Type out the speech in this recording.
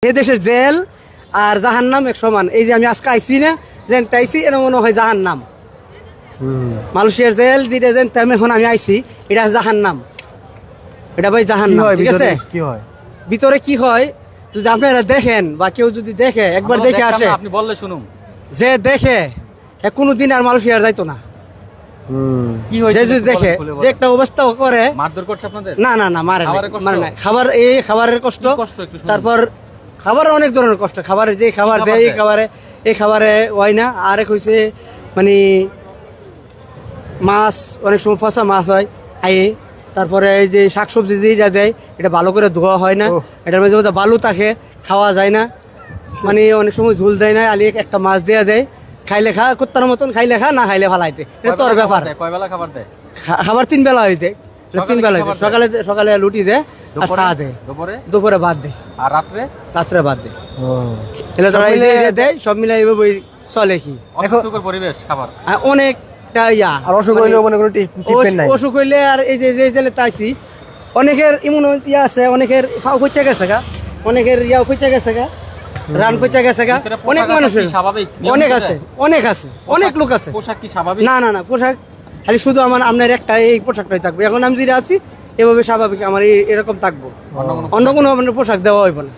এ দেশের জেল আর জাহান্নাম এক সমান। এই যে আমি আজকে আইছি না, যেন তাইছি এটা মনে হয় জাহান্নাম। মালয়েশিয়ার জেল যেটা যেন তেমন এখন আমি আইছি, এটা জাহান্নাম। এটা ভাই জাহান্নাম, ঠিক আছে? কি হয় ভিতরে কি হয় যদি আপনারা দেখেন বা কেউ যদি দেখে, একবার দেখে আসে, আপনি বললে শুনুন। যে দেখে কোনোদিন আর মালয়েশিয়ার যাইতো না। কি হয়েছে যে যদি দেখে যে একটা অবস্থা করে, মারধর করছে আপনাদের? না না না, মারে না। খাবার, এই খাবারের কষ্ট, একটু তারপর খাবারের অনেক ধরনের কষ্ট। খাবারের যে খাবার দেয় এই খাবারে হয় না। আরেক হয়েছে মানে মাছ, অনেক সময় ফসা মাছ হয় আইয়ে। তারপরে এই যে শাকসবজি যেটা দেয় এটা ভালো করে ধোয়া হয় না, এটার মধ্যে মধ্যে বালু থাকে, খাওয়া যায় না। মানে অনেক সময় ঝুল দেয় না, আলি একটা মাছ দেওয়া দেয়, খাইলে খা, কুত্তার মতন খাইলে খা, না খাইলে ফালাইতে। এটা তোর ব্যাপার। কয় বেলা খাবার দেয়? খাবার 3 বেলা হইতে, 3 বেলা হইতে। সকালে লুটি দেয় আর চা দেয়, দুপুরে ভাত দেয়, আর রাত্রে ভাত দেয়। এগুলো তারা দেয়, সব মিলে এইভাবে চলে। কি অস্বাস্থ্যকর পরিবেশ খাবার অনেকটা ইয়া। আর অসুখ হইলেও মনে কোনো ট্রিটমেন্ট নাই। অসুখ হইলে আর এই যে জেলে তাইছি, অনেকের ইমন ইয়া আছে, অনেকের ফাও ফুচা গেছে গা, অনেকের ইয়া ফুচা গেছে গা, রান ফুচা গেছে গা। অনেক মানুষের অনেক আছে, অনেক লোক আছে। পোশাক কি স্বাভাবিক? না না না, পোশাক খালি শুধু আপনার একটা এই পোশাকটাই থাকবে। এখন আমি যেটা আছি এভাবে স্বাভাবিক, আমার এরকম থাকবো, অন্য কোনো পোশাক দেওয়া হইব না।